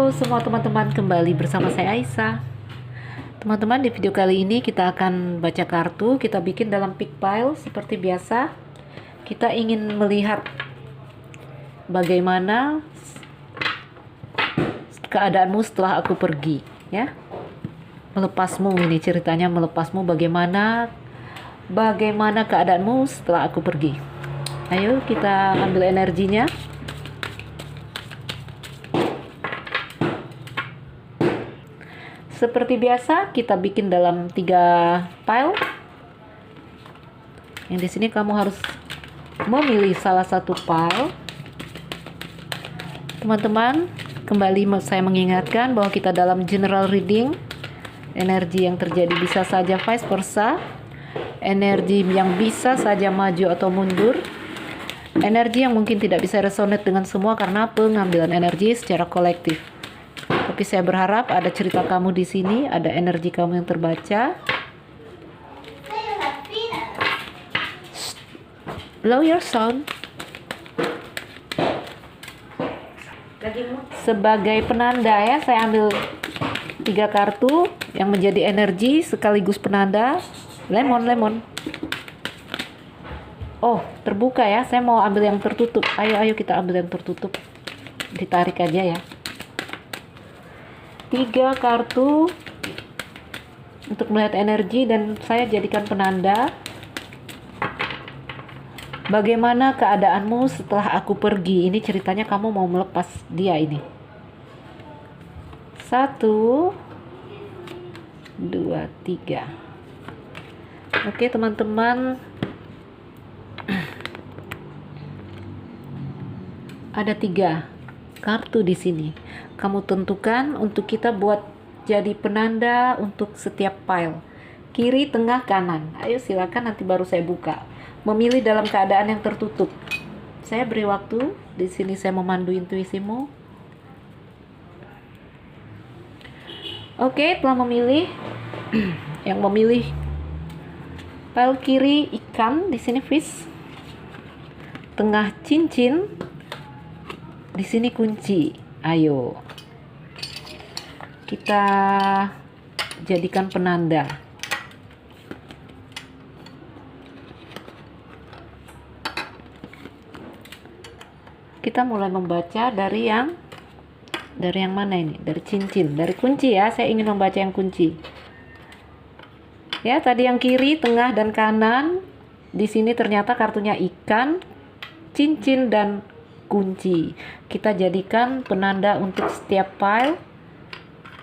Halo semua teman-teman, kembali bersama saya Aisyah. Teman-teman, di video kali ini kita akan baca kartu. Kita bikin dalam Pickpile seperti biasa. Kita ingin melihat bagaimana keadaanmu setelah aku pergi, ya. Melepasmu, ini ceritanya melepasmu, bagaimana keadaanmu setelah aku pergi. Ayo kita ambil energinya. Seperti biasa, kita bikin dalam 3 pile. Yang di sini kamu harus memilih salah satu pile. Teman-teman, kembali saya mengingatkan bahwa kita dalam general reading. Energi yang terjadi bisa saja vice versa. Energi yang bisa saja maju atau mundur. Energi yang mungkin tidak bisa resonate dengan semua karena pengambilan energi secara kolektif. Tapi saya berharap ada cerita kamu di sini, ada energi kamu yang terbaca. Lower your sound. Sebagai penanda ya, saya ambil 3 kartu yang menjadi energi sekaligus penanda. Lemon. Oh, terbuka ya. Saya mau ambil yang tertutup. Ayo kita ambil yang tertutup. Ditarik aja ya. 3 kartu untuk melihat energi dan saya jadikan penanda. Bagaimana keadaanmu setelah aku pergi? Ini ceritanya kamu mau melepas dia ini. 1, 2, 3. Oke teman-teman, ada 3 kartu di sini. Kamu tentukan untuk kita buat jadi penanda untuk setiap pile. Kiri, tengah, kanan. Ayo silakan, nanti baru saya buka. Memilih dalam keadaan yang tertutup. Saya beri waktu. Di sini saya memandu intuisimu. Oke, telah memilih. Yang memilih pile kiri ikan, di sini fish. Tengah cincin. Di sini kunci. Ayo kita jadikan penanda. Kita mulai membaca dari yang mana ini? Dari cincin, dari kunci ya. Saya ingin membaca yang kunci. Ya, tadi yang kiri, tengah dan kanan. Di sini ternyata kartunya ikan, cincin dan kunci. Kita jadikan penanda untuk setiap pile.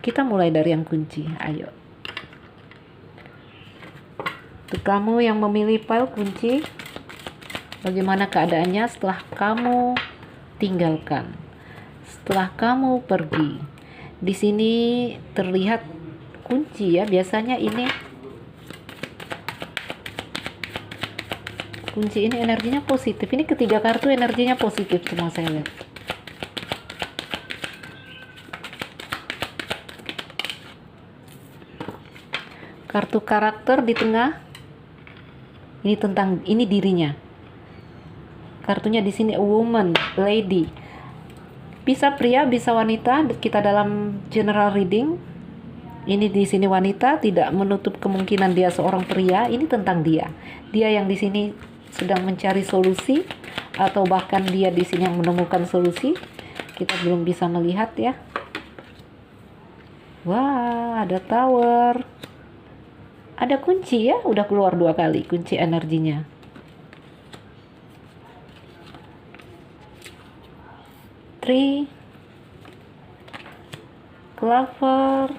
Kita mulai dari yang kunci. Ayo. Untuk kamu yang memilih pile kunci, bagaimana keadaannya setelah kamu tinggalkan? Setelah kamu pergi. Di sini terlihat kunci ya. Biasanya ini kunci ini energinya positif. Ini ketiga kartu energinya positif semua saya lihat. Kartu karakter di tengah. Ini dirinya. Kartunya di sini a woman, lady. Bisa pria, bisa wanita. Kita dalam general reading. Ini di sini wanita, tidak menutup kemungkinan dia seorang pria. Ini tentang dia. Dia yang di sini sedang mencari solusi, atau bahkan dia di sini yang menemukan solusi. Kita belum bisa melihat ya. Wah, ada tower. Ada kunci ya, udah keluar 2 kali kunci energinya. Tree, clover.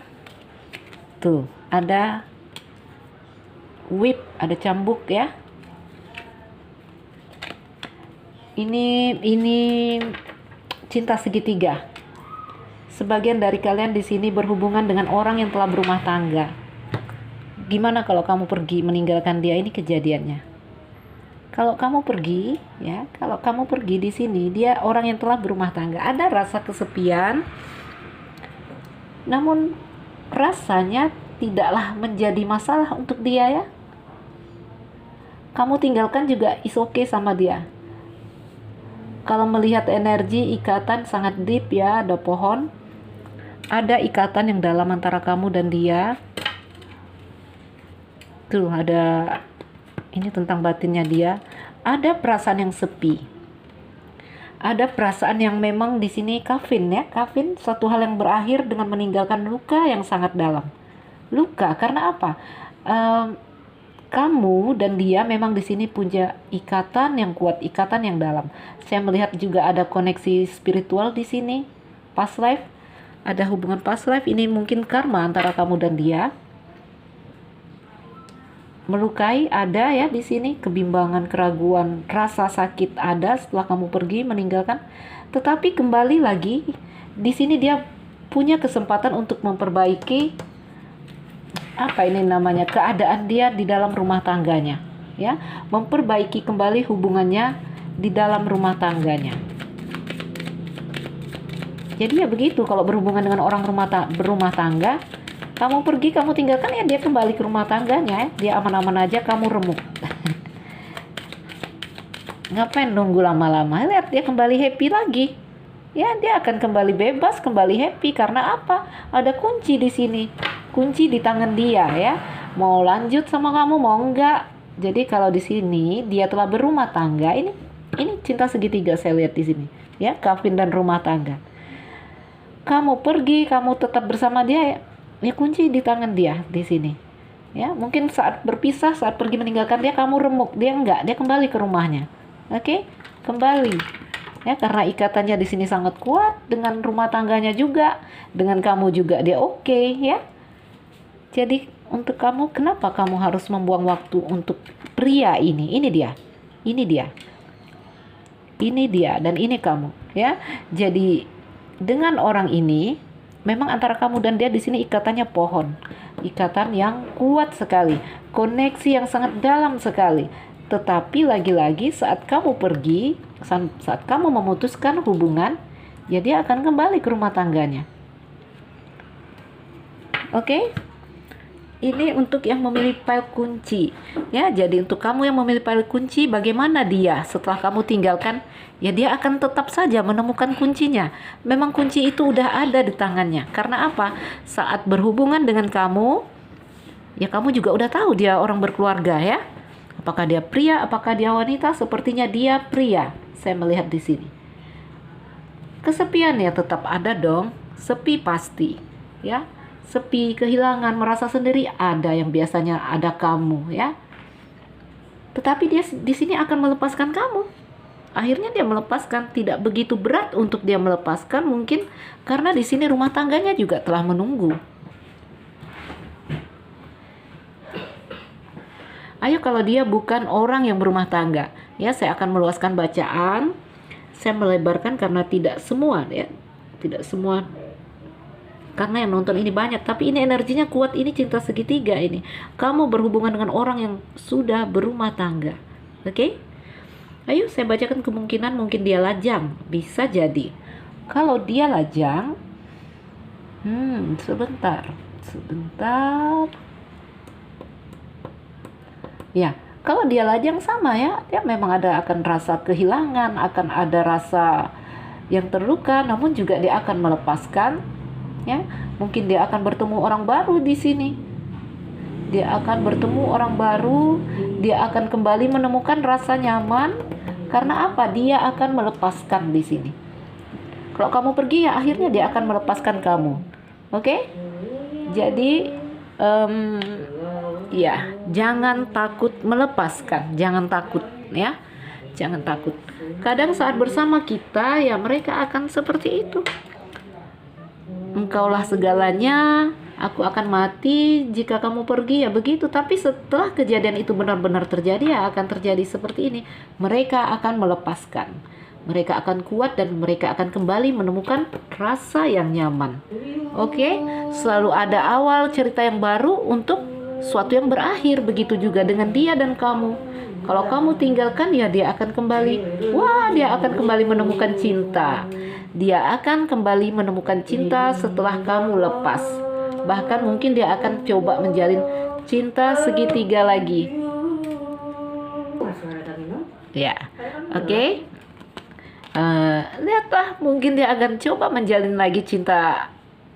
Tuh, ada whip, ada cambuk ya. Ini cinta segitiga. Sebagian dari kalian di sini berhubungan dengan orang yang telah berumah tangga. Gimana kalau kamu pergi meninggalkan dia? Ini kejadiannya. Kalau kamu pergi, ya, kalau kamu pergi di sini, dia orang yang telah berumah tangga. Ada rasa kesepian. Namun rasanya tidaklah menjadi masalah untuk dia ya. Kamu tinggalkan juga is okay sama dia. Kalau melihat energi ikatan sangat deep ya, ada pohon. ada ikatan yang dalam antara kamu dan dia. Tuh, ada ini tentang batinnya dia. Ada perasaan yang sepi. Ada perasaan yang memang di sini kafin ya. Kafin suatu hal yang berakhir dengan meninggalkan luka yang sangat dalam. Luka karena apa? Kamu dan dia memang di sini punya ikatan yang kuat, ikatan yang dalam. Saya melihat juga ada koneksi spiritual di sini. Past life, ada hubungan past life. Ini mungkin karma antara kamu dan dia. Melukai ada ya di sini, kebimbangan, keraguan, rasa sakit ada setelah kamu pergi meninggalkan. Tetapi kembali lagi di sini dia punya kesempatan untuk memperbaiki apa ini namanya, keadaan dia di dalam rumah tangganya, ya, memperbaiki kembali hubungannya di dalam rumah tangganya. Jadi ya begitu, kalau berhubungan dengan orang berumah tangga, kamu pergi, kamu tinggalkan, ya dia kembali ke rumah tangganya, ya. Dia aman-aman aja, kamu remuk. Ngapain nunggu lama-lama? Lihat dia kembali happy lagi. Ya, dia akan kembali bebas, kembali happy karena apa? Ada kunci di sini. Kunci di tangan dia ya. Mau lanjut sama kamu mau enggak? Jadi kalau di sini dia telah berumah tangga, ini cinta segitiga saya lihat di sini. Ya, kawin dan rumah tangga. Kamu pergi, kamu tetap bersama dia, ya kunci di tangan dia di sini. Ya, mungkin saat berpisah, saat pergi meninggalkan dia, kamu remuk, dia enggak, dia kembali ke rumahnya. Oke? Kembali. Ya, karena ikatannya di sini sangat kuat dengan rumah tangganya juga, dengan kamu juga dia oke, ya. Jadi untuk kamu, kenapa kamu harus membuang waktu untuk pria ini? Ini dia. Ini dia. Ini dia dan ini kamu, ya. Jadi dengan orang ini memang antara kamu dan dia di sini ikatannya pohon. Ikatan yang kuat sekali, koneksi yang sangat dalam sekali. Tetapi lagi-lagi saat kamu pergi, saat kamu memutuskan hubungan, ya dia akan kembali ke rumah tangganya. Oke? Ini untuk yang memilih file kunci. Ya, jadi untuk kamu yang memilih file kunci, bagaimana dia setelah kamu tinggalkan? Ya dia akan tetap saja menemukan kuncinya. Memang kunci itu udah ada di tangannya. Karena apa? Saat berhubungan dengan kamu, ya kamu juga udah tahu dia orang berkeluarga ya. Apakah dia pria, apakah dia wanita? Sepertinya dia pria. Saya melihat di sini. Kesepian ya tetap ada dong. Sepi pasti, ya. Sepi, kehilangan, merasa sendiri ada, yang biasanya ada kamu ya. Tetapi dia di sini akan melepaskan kamu. Akhirnya dia melepaskan, tidak begitu berat untuk dia melepaskan mungkin karena di sini rumah tangganya juga telah menunggu. Ayo kalau dia bukan orang yang berumah tangga, ya saya akan meluaskan bacaan. Saya melebarkan karena tidak semua ya, tidak semua. Karena yang nonton ini banyak, tapi ini energinya kuat, ini cinta segitiga ini. Kamu berhubungan dengan orang yang sudah berumah tangga. Oke? Ayo saya bacakan kemungkinan, mungkin dia lajang. Bisa jadi. Kalau dia lajang, sebentar. Ya, kalau dia lajang sama ya, dia memang akan rasa kehilangan, akan ada rasa yang terluka, namun juga dia akan melepaskan. Ya, mungkin dia akan bertemu orang baru di sini. Dia akan bertemu orang baru, dia akan kembali menemukan rasa nyaman. Karena apa? Dia akan melepaskan di sini. Kalau kamu pergi ya akhirnya dia akan melepaskan kamu. Oke? Jadi ya, jangan takut melepaskan, jangan takut ya. Jangan takut. Kadang saat bersama kita ya mereka akan seperti itu. Engkaulah segalanya, aku akan mati jika kamu pergi, ya begitu. Tapi setelah kejadian itu benar-benar terjadi, ya akan terjadi seperti ini. Mereka akan melepaskan, mereka akan kuat dan mereka akan kembali menemukan rasa yang nyaman. Oke? Selalu ada awal cerita yang baru untuk suatu yang berakhir. Begitu juga dengan dia dan kamu. Kalau kamu tinggalkan, ya dia akan kembali. Wah, dia akan kembali menemukan cinta. Dia akan kembali menemukan cinta setelah kamu lepas. Bahkan mungkin dia akan coba menjalin cinta segitiga lagi. Ya, oke. Lihatlah, mungkin dia akan coba menjalin lagi cinta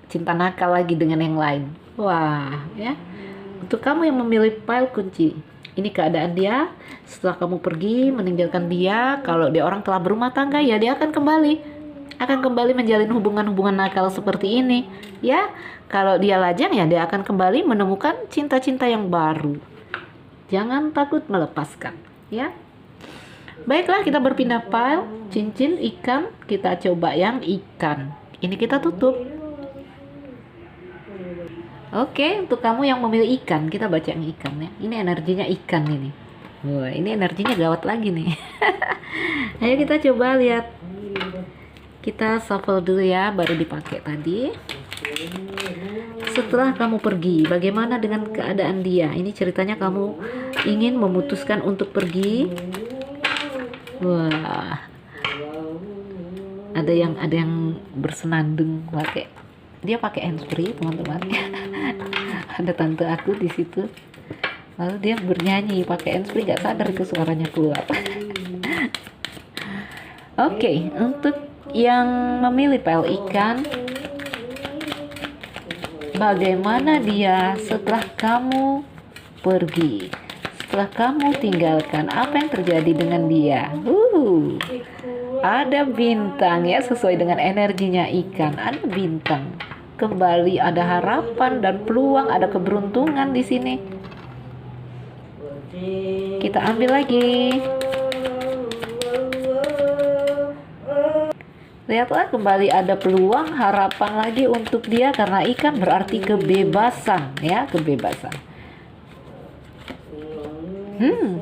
cinta nakal lagi dengan yang lain. Wah, ya. Untuk kamu yang memilih pile kunci, ini keadaan dia setelah kamu pergi meninggalkan dia. Kalau dia orang telah berumah tangga, ya dia akan kembali menjalin hubungan-hubungan nakal seperti ini. Ya, kalau dia lajang, ya dia akan kembali menemukan cinta-cinta yang baru. Jangan takut melepaskan, ya. Baiklah, kita berpindah pile cincin ikan. Kita coba yang ikan. Ini kita tutup. Oke, untuk kamu yang memilih ikan, kita baca yang ikan ya. Ini energinya ikan ini. Wah, ini energinya gawat lagi nih. Ayo kita coba lihat. Kita shuffle dulu ya, baru dipakai tadi. Setelah kamu pergi, bagaimana dengan keadaan dia? Ini ceritanya kamu ingin memutuskan untuk pergi. Wah, ada yang bersenandung dia pakai handsfree, teman-teman. Ada tante aku di situ, lalu dia bernyanyi pakai handsfree, gak sadar itu suaranya keluar. Oke, untuk yang memilih pile ikan, bagaimana dia setelah kamu pergi, setelah kamu tinggalkan, apa yang terjadi dengan dia? Ada bintang ya, sesuai dengan energinya ikan. Ada bintang. Kembali ada harapan dan peluang, ada keberuntungan di sini. Kita ambil lagi. Lihatlah, kembali ada peluang, harapan lagi untuk dia, karena ikan berarti kebebasan ya, kebebasan.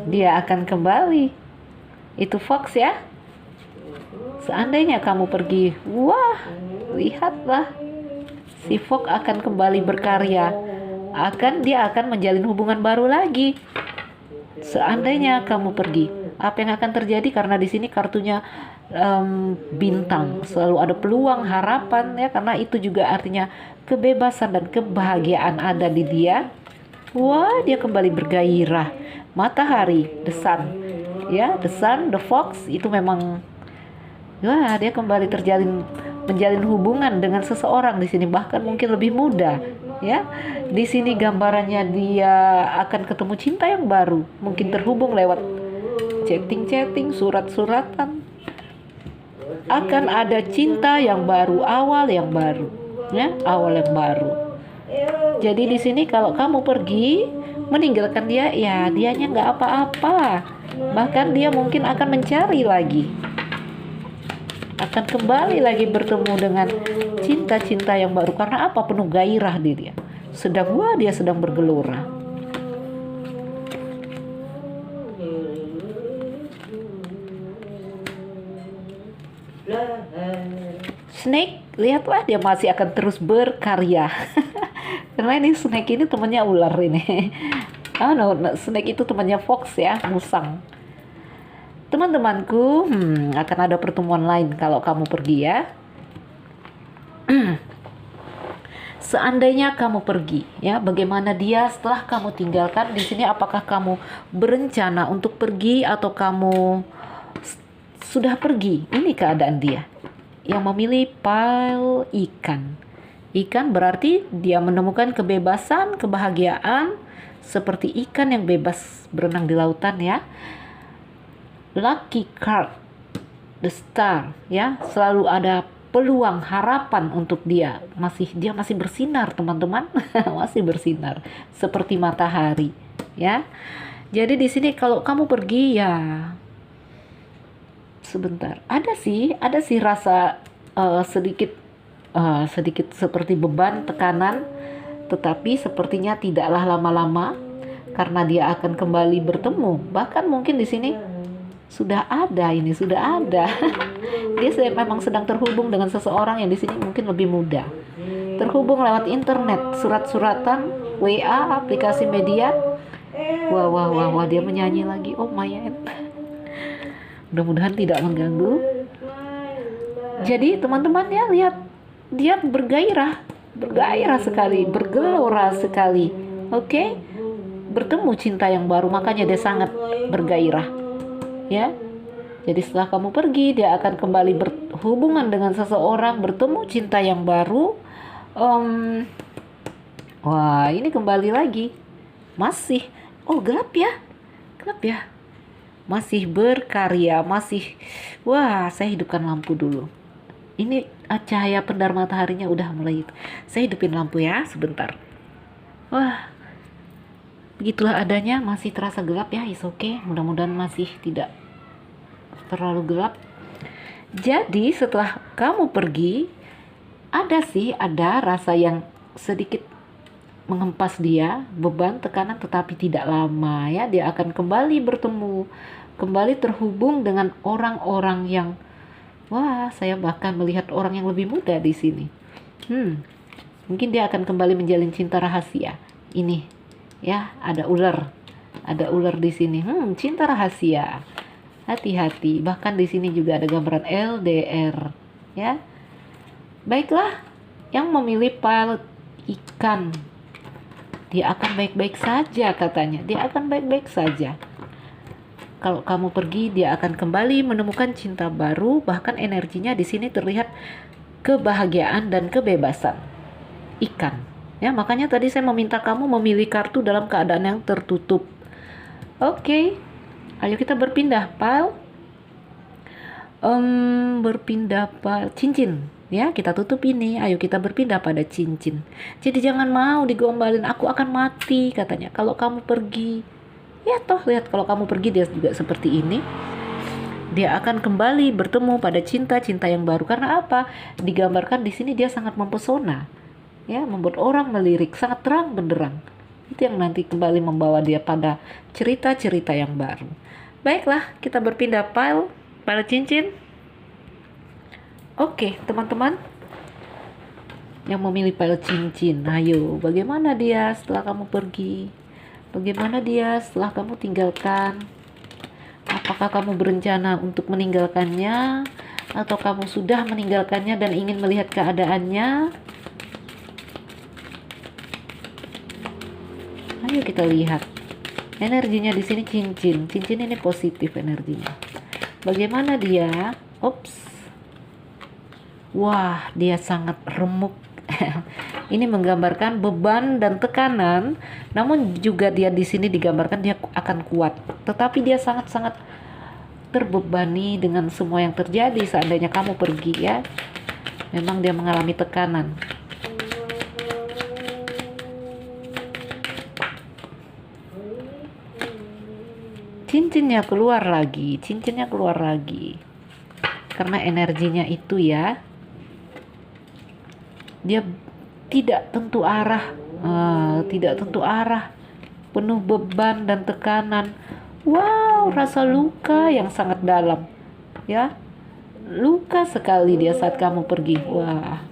Dia akan kembali. Itu Fox ya. Seandainya kamu pergi, wah, lihatlah, si Fox akan kembali berkarya. Dia akan menjalin hubungan baru lagi. Seandainya kamu pergi, apa yang akan terjadi? Karena di sini kartunya bintang, selalu ada peluang, harapan ya, karena itu juga artinya kebebasan dan kebahagiaan ada di dia. Wah, dia kembali bergairah. Matahari, the sun, ya, the sun, the fox, itu memang, wah, dia kembali menjalin hubungan dengan seseorang di sini, bahkan mungkin lebih muda, ya. Di sini gambarannya dia akan ketemu cinta yang baru, mungkin terhubung lewat chatting, surat-suratan. Akan ada cinta yang baru, awal yang baru, ya, awal yang baru. Jadi di sini kalau kamu pergi meninggalkan dia, ya dianya nggak apa-apa, bahkan dia mungkin akan mencari lagi, akan kembali lagi bertemu dengan cinta-cinta yang baru. Karena apa? Penuh gairah di dia. Dia sedang bergelora. Snake, lihatlah, dia masih akan terus berkarya. Karena ini snake ini temannya ular ini. Snake itu temannya fox ya, musang. Teman-temanku, akan ada pertemuan lain kalau kamu pergi ya. Seandainya kamu pergi, ya, bagaimana dia setelah kamu tinggalkan? Di sini apakah kamu berencana untuk pergi atau kamu sudah pergi? Ini keadaan dia. Yang memilih pile ikan. Ikan berarti dia menemukan kebebasan, kebahagiaan, seperti ikan yang bebas berenang di lautan ya. Lucky card, the star ya, selalu ada peluang, harapan untuk dia. Dia masih bersinar, teman-teman. Masih bersinar seperti matahari ya. Jadi di sini kalau kamu pergi, ya sebentar, ada sih rasa sedikit seperti beban, tekanan, tetapi sepertinya tidaklah lama-lama karena dia akan kembali bertemu. Bahkan mungkin di sini sudah ada. Dia memang sedang terhubung dengan seseorang yang di sini mungkin lebih muda. Terhubung lewat internet, surat-suratan, WA, aplikasi media. Wah, dia menyanyi lagi. Oh my God. Mudah-mudahan tidak mengganggu. Jadi teman-teman ya, lihat, dia bergairah sekali, bergelora sekali. Oke? Bertemu cinta yang baru, makanya dia sangat bergairah. Ya. Jadi setelah kamu pergi, dia akan kembali berhubungan dengan seseorang, bertemu cinta yang baru. Om, wah, ini kembali lagi. Masih, oh gelap ya, gelap ya. Masih berkarya, masih, wah, saya hidupkan lampu dulu. Ini cahaya pendar mataharinya udah mulai. Saya hidupin lampu ya, sebentar. Wah, begitulah adanya, masih terasa gelap ya, is okay. Mudah-mudahan masih tidak terlalu gelap. Jadi setelah kamu pergi, ada rasa yang sedikit menghempas dia, beban, tekanan, tetapi tidak lama ya. Dia akan kembali bertemu, kembali terhubung dengan orang-orang yang, wah, saya bahkan melihat orang yang lebih muda di sini. Mungkin dia akan kembali menjalin cinta rahasia. Ini ya, ada ular di sini. Cinta rahasia. Hati-hati. Bahkan di sini juga ada gambaran LDR ya. Baiklah, yang memilih pilot ikan, dia akan baik-baik saja katanya. Dia akan baik-baik saja. Kalau kamu pergi, dia akan kembali menemukan cinta baru. Bahkan energinya di sini terlihat kebahagiaan dan kebebasan. Ikan. Ya, makanya tadi saya meminta kamu memilih kartu dalam keadaan yang tertutup. Oke. Ayo kita berpindah, pile. Berpindah pile cincin. Ya, kita tutup ini. Ayo kita berpindah pada cincin. Jadi jangan mau digombalin, aku akan mati katanya kalau kamu pergi. Ya toh, lihat kalau kamu pergi dia juga seperti ini. Dia akan kembali bertemu pada cinta-cinta yang baru. Karena apa? Digambarkan di sini dia sangat mempesona. Ya, membuat orang melirik, sangat terang benderang. Itu yang nanti kembali membawa dia pada cerita-cerita yang baru. Baiklah, kita berpindah pile cincin. Oke, teman-teman yang memilih pile cincin, ayo, bagaimana dia setelah kamu pergi? Bagaimana dia setelah kamu tinggalkan? Apakah kamu berencana untuk meninggalkannya? Atau kamu sudah meninggalkannya dan ingin melihat keadaannya? Ayo kita lihat. Energinya di sini cincin. Cincin ini positif energinya. Bagaimana dia? Ops. Wah, dia sangat remuk. Ini menggambarkan beban dan tekanan, namun juga dia di sini digambarkan dia akan kuat. Tetapi dia sangat-sangat terbebani dengan semua yang terjadi seandainya kamu pergi ya. Memang dia mengalami tekanan. Cincinnya keluar lagi. Karena energinya itu ya, dia tidak tentu arah, penuh beban dan tekanan. Wow, rasa luka yang sangat dalam ya, luka sekali dia saat kamu pergi. Wah,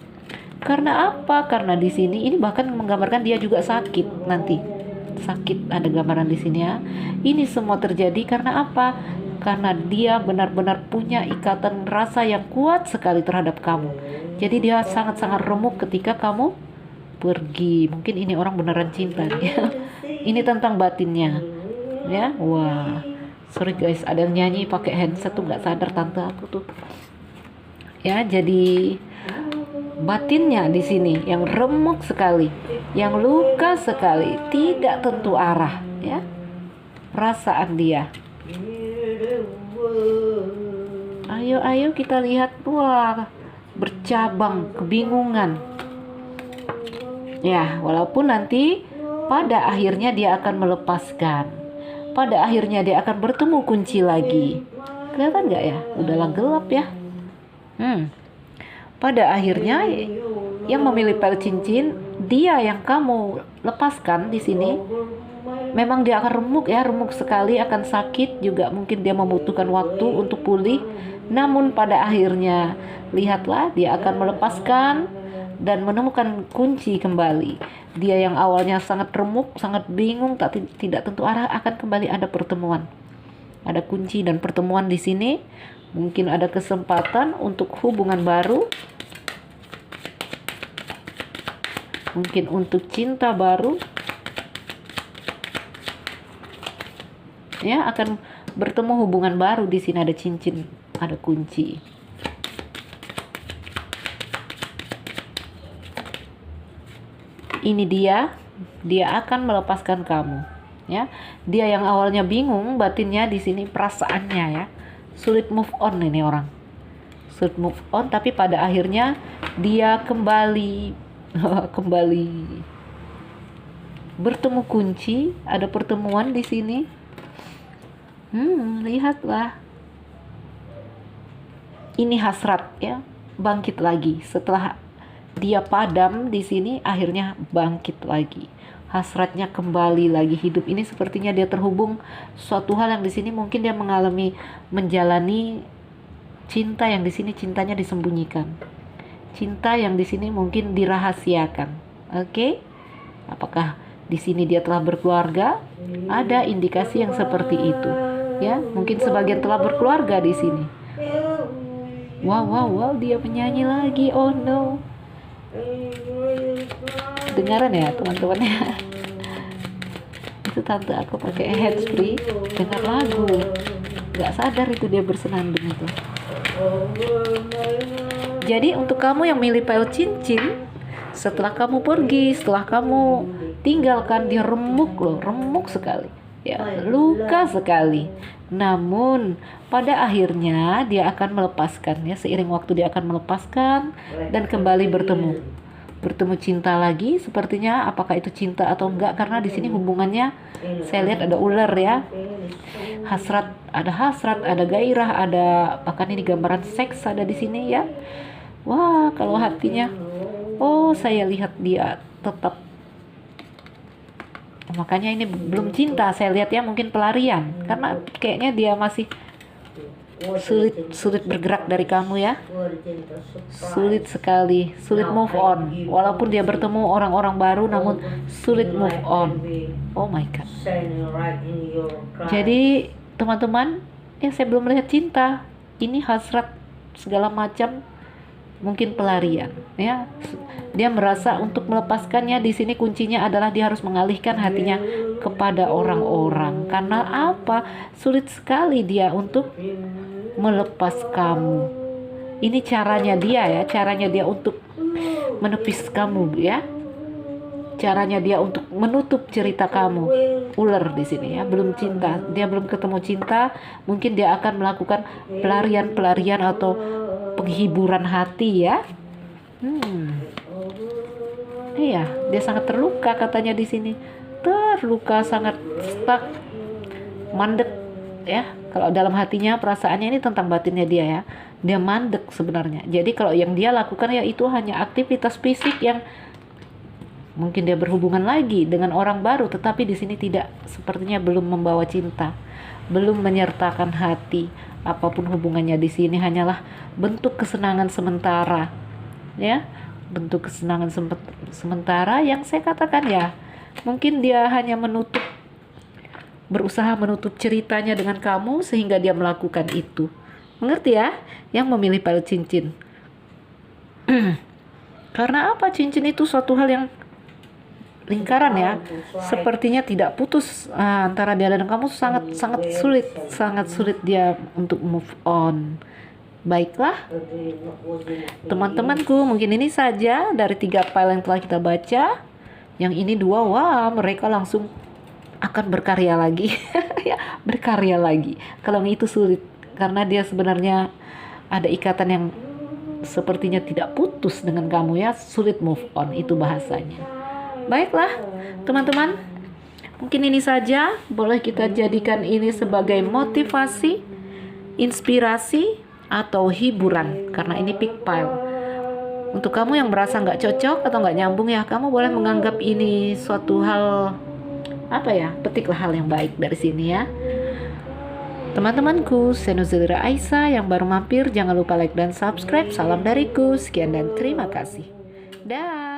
karena apa? Karena di sini ini bahkan menggambarkan dia juga sakit nanti. Sakit, ada gambaran di sini ya. Ini semua terjadi karena apa? Karena dia benar-benar punya ikatan rasa yang kuat sekali terhadap kamu. Jadi dia sangat-sangat remuk ketika kamu pergi. Mungkin ini orang beneran cinta ya. Ini tentang batinnya ya. Wah, sorry guys, ada yang nyanyi pakai handset tuh, nggak sadar tante aku tuh ya. Jadi batinnya di sini yang remuk sekali, yang luka sekali, tidak tentu arah ya, perasaan dia. Ayo kita lihat. Wah, bercabang, kebingungan ya. Walaupun nanti pada akhirnya dia akan melepaskan, pada akhirnya dia akan bertemu kunci lagi. Kelihatan nggak ya? Udahlah gelap ya. Pada akhirnya yang memilih pile cincin, dia yang kamu lepaskan di sini, memang dia akan remuk ya, remuk sekali, akan sakit juga, mungkin dia membutuhkan waktu untuk pulih. Namun pada akhirnya lihatlah, dia akan melepaskan dan menemukan kunci kembali. Dia yang awalnya sangat remuk, sangat bingung, tidak tentu arah, akan kembali ada pertemuan. Ada kunci dan pertemuan di sini. Mungkin ada kesempatan untuk hubungan baru. Mungkin untuk cinta baru. Ya, akan bertemu hubungan baru. Di sini ada cincin, ada kunci. ini dia akan melepaskan kamu. Ya, dia yang awalnya bingung batinnya di sini, perasaannya ya, sulit move on ini orang, sulit move on, tapi pada akhirnya dia kembali kembali bertemu kunci, ada pertemuan di sini. Lihatlah, ini hasrat ya, bangkit lagi setelah dia padam di sini, akhirnya bangkit lagi. Hasratnya kembali lagi hidup. Ini sepertinya dia terhubung suatu hal yang di sini mungkin dia menjalani cinta yang di sini cintanya disembunyikan. Cinta yang di sini mungkin dirahasiakan. Oke? Apakah di sini dia telah berkeluarga? Ada indikasi yang seperti itu. Ya, mungkin sebagian telah berkeluarga di sini. Wow, dia menyanyi lagi. Oh no. Dengaran ya teman-teman ya. Itu tante aku pakai handsfree dengar lagu, nggak sadar itu dia bersenandung itu. Jadi untuk kamu yang milih pile cincin, setelah kamu pergi, setelah kamu tinggalkan, dia remuk loh, remuk sekali ya, luka sekali. Namun pada akhirnya dia akan melepaskan ya, seiring waktu dia akan melepaskan dan kembali bertemu cinta lagi sepertinya. Apakah itu cinta atau enggak, karena di sini hubungannya saya lihat ada ular ya, hasrat, ada gairah, ada bahkan ini gambaran seks ada di sini ya. Wah, kalau hatinya, oh saya lihat dia tetap, makanya ini belum cinta saya lihat ya, mungkin pelarian, karena kayaknya dia masih sulit bergerak dari kamu ya, sulit sekali, sulit move on. Walaupun dia bertemu orang-orang baru, namun sulit move on. Oh my god. Jadi teman-teman, saya belum melihat cinta, ini hasrat segala macam, mungkin pelarian ya. Dia merasa untuk melepaskannya di sini kuncinya adalah dia harus mengalihkan hatinya kepada orang-orang. Karena apa? Sulit sekali dia untuk melepas kamu. Ini caranya dia ya, caranya dia untuk menepis kamu ya. Caranya dia untuk menutup cerita kamu. Ular di sini ya, belum cinta. Dia belum ketemu cinta, mungkin dia akan melakukan pelarian atau penghiburan hati ya. Iya, dia sangat terluka katanya di sini. Terluka, sangat stuck, mandek ya. Kalau dalam hatinya, perasaannya ini tentang batinnya dia ya. Dia mandek sebenarnya. Jadi kalau yang dia lakukan ya itu hanya aktivitas fisik yang mungkin dia berhubungan lagi dengan orang baru, tetapi di sini tidak, sepertinya belum membawa cinta, belum menyertakan hati. Apapun hubungannya di sini hanyalah bentuk kesenangan sementara ya. Bentuk kesenangan sementara yang saya katakan ya, mungkin dia hanya berusaha menutup ceritanya dengan kamu sehingga dia melakukan itu. Mengerti ya, yang memilih pile cincin. Karena apa? Cincin itu suatu hal yang lingkaran ya, sepertinya tidak putus antara dia dan kamu, sangat sulit dia untuk move on. Baiklah teman-temanku, mungkin ini saja dari 3 file yang telah kita baca. Yang ini 2, wah mereka langsung akan berkarya lagi ya, berkarya lagi. Kalau itu sulit, karena dia sebenarnya ada ikatan yang sepertinya tidak putus dengan kamu ya, sulit move on, itu bahasanya. Baiklah teman-teman, mungkin ini saja, boleh kita jadikan ini sebagai motivasi, inspirasi, atau hiburan, karena ini pick pile. Untuk kamu yang merasa nggak cocok atau nggak nyambung ya, kamu boleh menganggap ini suatu hal, petiklah hal yang baik dari sini ya. Teman-temanku, saya Nuzulira Aisyah, yang baru mampir jangan lupa like dan subscribe. Salam dariku, sekian dan terima kasih. Dah.